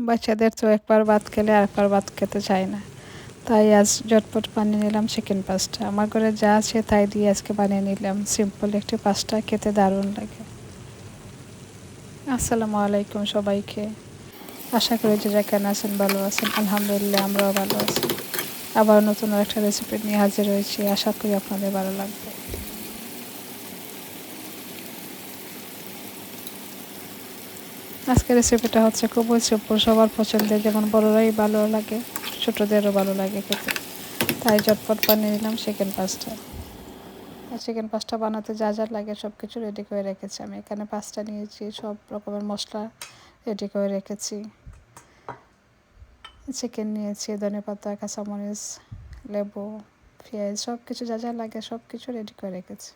বাচ্চাদের তো একবার ভাত খেলে আরেকবার ভাত খেতে চায় না, তাই আজ ঝটপট বানিয়ে নিলাম চিকেন পাস্তা। আমার ঘরে যা আছে তাই দিয়ে আজকে বানিয়ে নিলাম সিম্পল একটি পাস্তা, খেতে দারুণ লাগে। আসসালামু আলাইকুম সবাইকে। আশা করি যে যেখানে আছেন ভালো আছেন। আলহামদুলিল্লাহ আমরাও ভালো আছি। আবার নতুন একটা রেসিপি নিয়ে হাজির হয়েছি, আশা করি আপনাদের ভালো লাগবে। আজকের রেসিপিটা হচ্ছে খুবই সিম্পল, সবার পছন্দের, যেমন বড়রাই ভালো লাগে, ছোটদেরও ভালো লাগে খেতে। তাই ঝটপট বানিয়ে নিলাম চিকেন পাস্তা। চিকেন পাস্তা বানাতে যা যা লাগে সব কিছু রেডি করে রেখেছি। আমি এখানে পাস্তা নিয়েছি, সব রকমের মশলা রেডি করে রেখেছি। চিকেন নিয়েছি, ধনেপাতা, কাঁচামরিচ, লেবু, পেঁয়াজ, সব কিছু যা যা লাগে সব কিছু রেডি করে রেখেছি।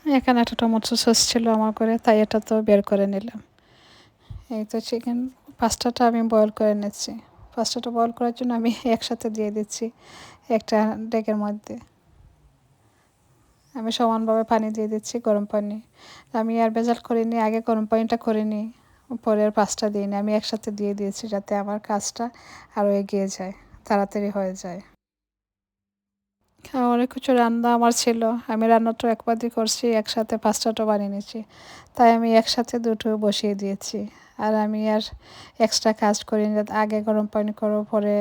এখানে একটা টমেটো সস ছিল আমার ঘরে, তাই এটা তো বের করে নিলাম। এই তো চিকেন পাস্তাটা আমি বয়েল করে নিচ্ছি। পাস্তাটা বয়েল করার জন্য আমি একসাথে দিয়ে দিচ্ছি একটা ডেকের মধ্যে। আমি সমানভাবে পানি দিয়ে দিচ্ছি, গরম পানি। আমি আর ভেজাল করিনি, আগে গরম পানিটা করে নিই, পরে আর পাস্তা দিইনি, আমি একসাথে দিয়ে দিয়েছি যাতে আমার কাজটা আরও এগিয়ে যায়, তাড়াতাড়ি হয়ে যায়। অনেক কিছু রান্না আমার ছিল, আমি রান্নাটা একবারই করছি, একসাথে পাস্তাটা বানিয়ে নিয়েছি, তাই আমি একসাথে দুটো বসিয়ে দিয়েছি। আর আমি আর এক্সট্রা কাজ করিনি, আগে গরম পানি করো পরে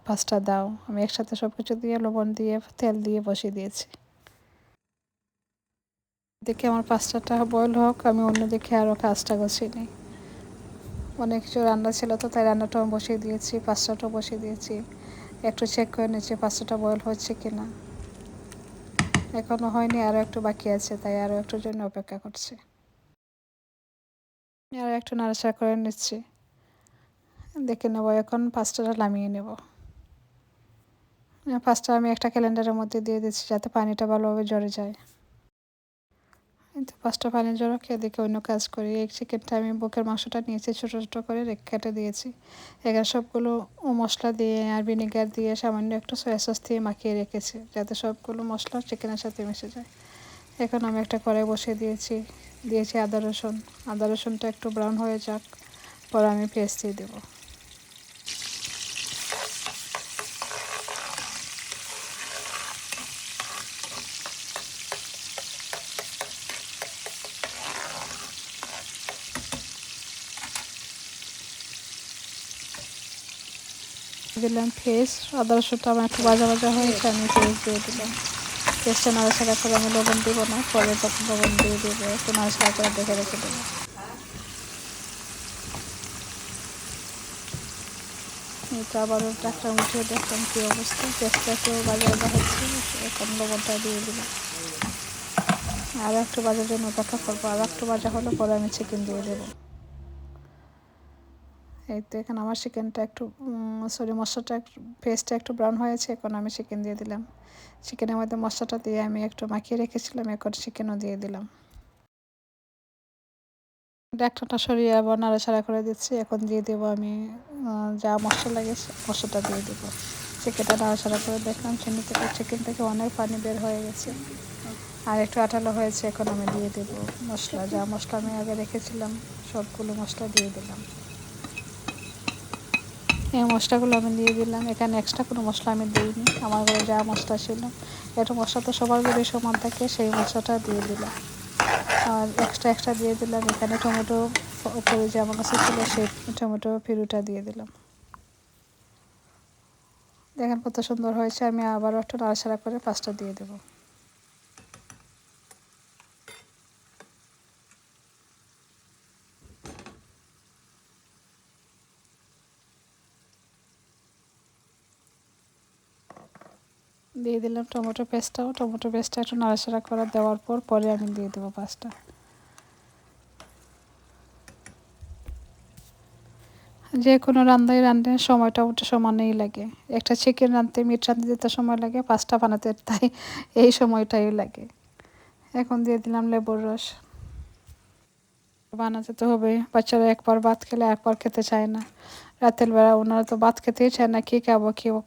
পাস্তা দাও, আমি একসাথে সব কিছু দিয়ে লবণ দিয়ে তেল দিয়ে বসিয়ে দিয়েছি। দেখে আমার পাস্তাটা বয়েল হোক, আমি অন্যদিকে আরও কাজটা গুছিয়ে নিই। অনেক কিছু রান্না ছিল তো, তাই রান্নাটাও বসিয়ে দিয়েছি, পাস্তাটাও বসিয়ে দিয়েছি। একটু চেক করে নিচ্ছি পাস্তাটা বয়েল হচ্ছে কি না। এখনও হয়নি, আরও একটু বাকি আছে, তাই আরও একটুর জন্য অপেক্ষা করছি। আর একটু নাড়াচাড়া করে নিচ্ছি, দেখে নেব। এখন পাস্তাটা নামিয়ে নেব। পাস্তা আমি একটা ক্যালেন্ডারের মধ্যে দিয়ে দিচ্ছি যাতে পানিটা ভালোভাবে ঝরে যায়। কিন্তু পাঁচটা পানি জড়াকে এদিকে অন্য কাজ করি। এই চিকেনটা আমি বুকের মাংসটা নিয়েছি, ছোটো ছোটো করে কেটে দিয়েছি। এখানে সবগুলো মশলা দিয়ে আর ভিনেগার দিয়ে সামান্য একটু সয়া সস দিয়ে মাখিয়ে রেখেছি যাতে সবগুলো মশলা চিকেনের সাথে মিশে যায়। এখন আমি একটা কড়াই বসিয়ে দিয়েছি আদা রসুনটা একটু ব্রাউন হয়ে যাক, পরে আমি পেস্ট দিয়ে দেবো। দিলাম পেস্ট, আদা রসুনটা আমার একটু ভাজা ভাজা হয়েছে, আমি পেস্ট দিয়ে দিলাম। পেস্টটা নাড়াচাড়া করে, আমি লবণ দেবো না, পরে তখন লবণ দিয়ে দেবো, একটু নাড়াচাড়া করে দেখে রেখে দেবো। এটা আবার একটা উঠিয়ে দেখলাম কী অবস্থা, পেস্টটা একটু ভাজা ভাজা হচ্ছে, এখন লবণটা দিয়ে দিলাম। আর একটু ভাজার জন্য অপেক্ষা করবো, আর একটু ভাজা হলে পরে আমি চিকেন দিয়ে দেবো। এই তো এখানে আমার চিকেনটা একটু মশলাটা একটু পেস্টটা একটু ব্রাউন হয়েছে, এখন আমি চিকেন দিয়ে দিলাম। চিকেনের মধ্যে মশলাটা দিয়ে আমি একটু মাখিয়ে রেখেছিলাম, এখন চিকেনও দিয়ে দিলাম। ঢাকনাটা সরিয়ে আবার নাড়াচাড়া করে দিচ্ছি। এখন দিয়ে দেবো আমি যা মশলা লাগে মশলাটা দিয়ে দেবো। চিকেনটা নাড়াচাড়া করে দেখলাম চিকেন থেকে অনেক পানি বের হয়ে গেছে, আর একটু আঠালো হয়েছে। এখন আমি দিয়ে দেবো মশলা, যা মশলা আমি আগে রেখেছিলাম সবগুলো মশলা দিয়ে দিলাম। এই মশলাগুলো আমি দিয়ে দিলাম। এখানে এক্সট্রা কোনো মশলা আমি দিইনি, আমার ঘরে যা মশলা ছিল, একটু মশলা তো সবার ঘরে সমান থাকে, সেই মশলাটা দিয়ে দিলাম। আর এক্সট্রা দিয়ে দিলাম এখানে টমেটো উপরে যে আমার কাছে ছিল সেই টমেটো পিউরিটা দিয়ে দিলাম। দেখেন কত সুন্দর হয়েছে। আমি আবারও একটু নাড়াচাড়া করে পাস্তা দিয়ে দেবো। দিয়ে দিলাম টমেটো পেস্টটা একটু নাড়াচাড়া করে দেওয়ার পরে আমি দিয়ে দেবো পাস্তা। যে কোনো রান্নার সময়টা ওটা সমানেই লাগে। একটা চিকেন রাঁধতে মিট রাঁধতে যেতে সময় লাগে, পাস্তা বানাতে তাই এই সময়টাই লাগে। এখন দিয়ে দিলাম লেবুর রস। বানাতে তো হবে, বাচ্চারা একবার ভাত খেলে একবার খেতে চায় না। রাতের বেলা ওনারা তো ভাত খেতেই চায় না, কী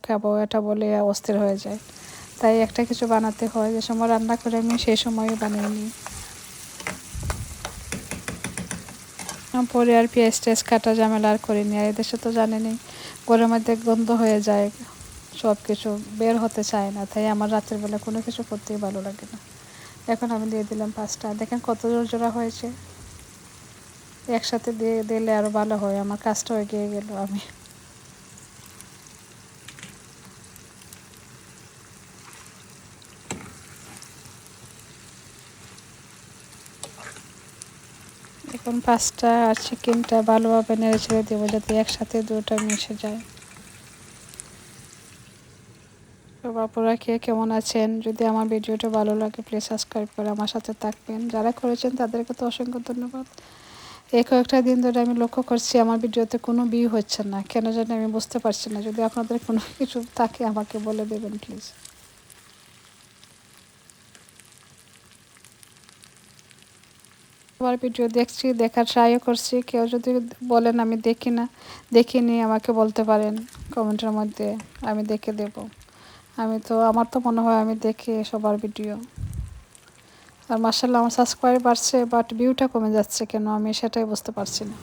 খাবো এটা বলে অস্থির হয়ে যায়। তাই একটা কিছু বানাতে হয়, যে সময় রান্না করে আমি সেই সময়ই বানিয়ে নিই। পরে আর পেঁয়াজ টেয়াজ কাটা ঝামেলা আর করিনি। আর এদেশে তো জানেনি ঘরের মধ্যে গন্ধ হয়ে যায়, সব কিছু বের হতে চায় না, তাই আমার রাতের বেলা কোনো কিছু করতেই ভালো লাগে না। এখন আমি দিয়ে দিলাম পাঁচটা, দেখেন কত জোড়া হয়েছে। একসাথে দিয়ে দিলে আরও ভালো হয়, আমার কাজটা এগিয়ে গেল। আমি এখন পাঁচটা আর চিকেনটা ভালোভাবে নেড়ে ছেড়ে দেবো যাতে একসাথে দুটো মিশে যায়। তো বাপুরা কে কেমন আছেন? যদি আমার ভিডিওটা ভালো লাগে প্লিজ সাবস্ক্রাইব করে আমার সাথে থাকবেন। যারা করেছেন তাদেরকে তো অসংখ্য ধন্যবাদ। এই কয়েকটা দিন ধরে আমি লক্ষ্য করছি আমার ভিডিওতে কোনো ভিউ হচ্ছে না, কেন জানি আমি বুঝতে পারছি না। যদি আপনাদের কোনো কিছু থাকে আমাকে বলে দেবেন প্লিজ। আমার ভিডিও দেখছি, দেখার ট্রাইও করছি। কেউ যদি বলেন আমি দেখি না, দেখিনি, আমাকে বলতে পারেন কমেন্টের মধ্যে, আমি দেখে দেব। আমার তো মনে হয় আমি দেখি সবার ভিডিও। আর মার্শাল্লাহ আমার সাবস্ক্রাইব বাড়ছে, বাট ভিউটা কমে যাচ্ছে কেন আমি সেটাই বুঝতে পারছি না।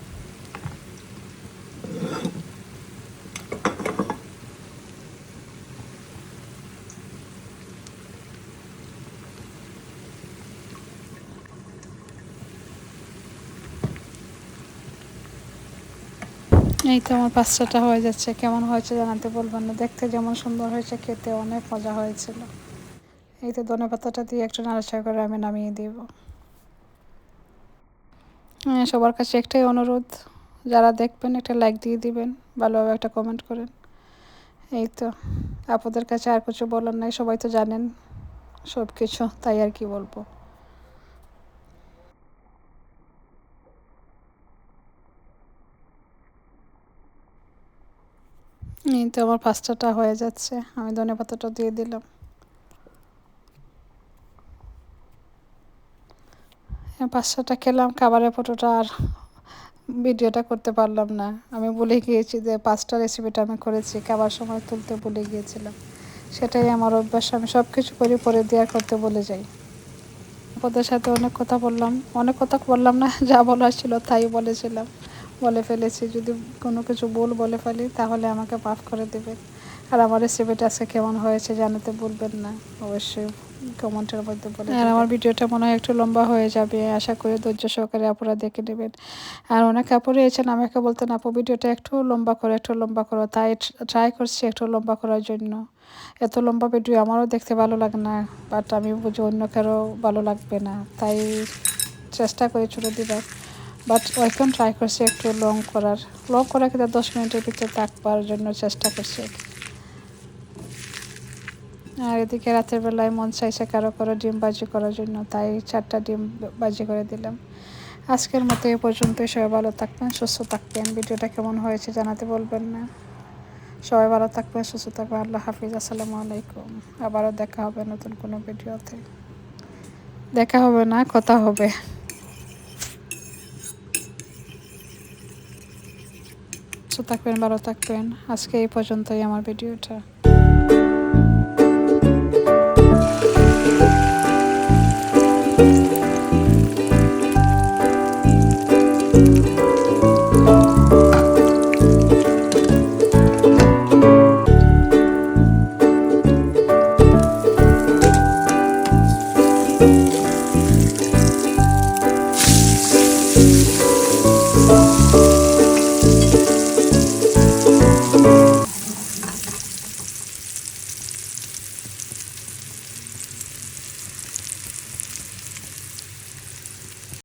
এই তো আমার পাঁচটাটা হয়ে যাচ্ছে। কেমন হয়েছে জানাতে বলবেন না। দেখতে যেমন সুন্দর হয়েছে, খেতে অনেক মজা হয়েছিল। এই তো ধনেপাতাটা দিয়ে একটু নাড়াচাড়া করে আমি নামিয়ে দিব। সবার কাছে একটাই অনুরোধ, যারা দেখবেন একটা লাইক দিয়ে দিবেন, ভালোভাবে একটা কমেন্ট করেন। এই তো আপনাদের কাছে আর কিছু বলার নাই, সবাই তো জানেন সব কিছু, তাই আর কি বলবো। এই তো আমার পাস্তাটা হয়ে যাচ্ছে, আমি ধনেপাতাটা দিয়ে দিলাম। পাস্তাটা খেলাম, খাবারের ফটোটা আর ভিডিওটা করতে পারলাম না। আমি ভুলে গিয়েছি যে পাস্তা রেসিপিটা আমি করেছি, খাবার সময় তুলতে ভুলে গিয়েছিলাম। সেটাই আমার অভ্যাস, আমি সব কিছু করি পরে দিয়ে করতে বলে যাই। ওদের সাথে অনেক কথা বললাম, অনেক কথা বললাম না, যা বলার ছিল তাই বলেছিলাম, বলে ফেলেছি। যদি কোনো কিছু ভুল বলে ফেলি তাহলে আমাকে মাফ করে দেবেন। আর আমার রেসিপিটা আজকে কেমন হয়েছে জানাতে ভুলবেন না, অবশ্যই কমেন্টের মধ্যে বলে। আর আমার ভিডিওটা মনে হয় একটু লম্বা হয়ে যাবে, আশা করি ধৈর্য সহকারে আপনারা দেখে নেবেন। আর অনেক আপুরা এসেছেন আমাকে বলতেন আপু ভিডিওটা একটু লম্বা করো, একটু লম্বা করো, তাই ট্রাই করছি একটু লম্বা করার জন্য। এত লম্বা ভিডিও আমারও দেখতে ভালো লাগে না, বাট আমি বুঝি অন্য কারো ভালো লাগবে না, তাই চেষ্টা করি ছোটো দিবার। বাট এখন ট্রাই করছি একটু লং করা কিন্তু 10 মিনিটের ভিতরে থাকবার জন্য চেষ্টা করছি। আর এদিকে রাতের বেলায় মন চাইছে কারো ডিম ভাজি করার জন্য, তাই 4টা ডিম ভাজি করে দিলাম। আজকের মতো এ পর্যন্তই। সবাই ভালো থাকবেন, সুস্থ থাকবেন। ভিডিওটা কেমন হয়েছে জানাতে বলবেন না। সবাই ভালো থাকবেন, সুস্থ থাকবেন। আল্লাহ হাফিজ, আসসালামু আলাইকুম। আবারও দেখা হবে নতুন কোনো ভিডিওতে। দেখা হবে না, কথা হবে। সুস্থ থাকবেন, ভালো থাকবেন। আজকে এই পর্যন্তই আমার ভিডিওটা।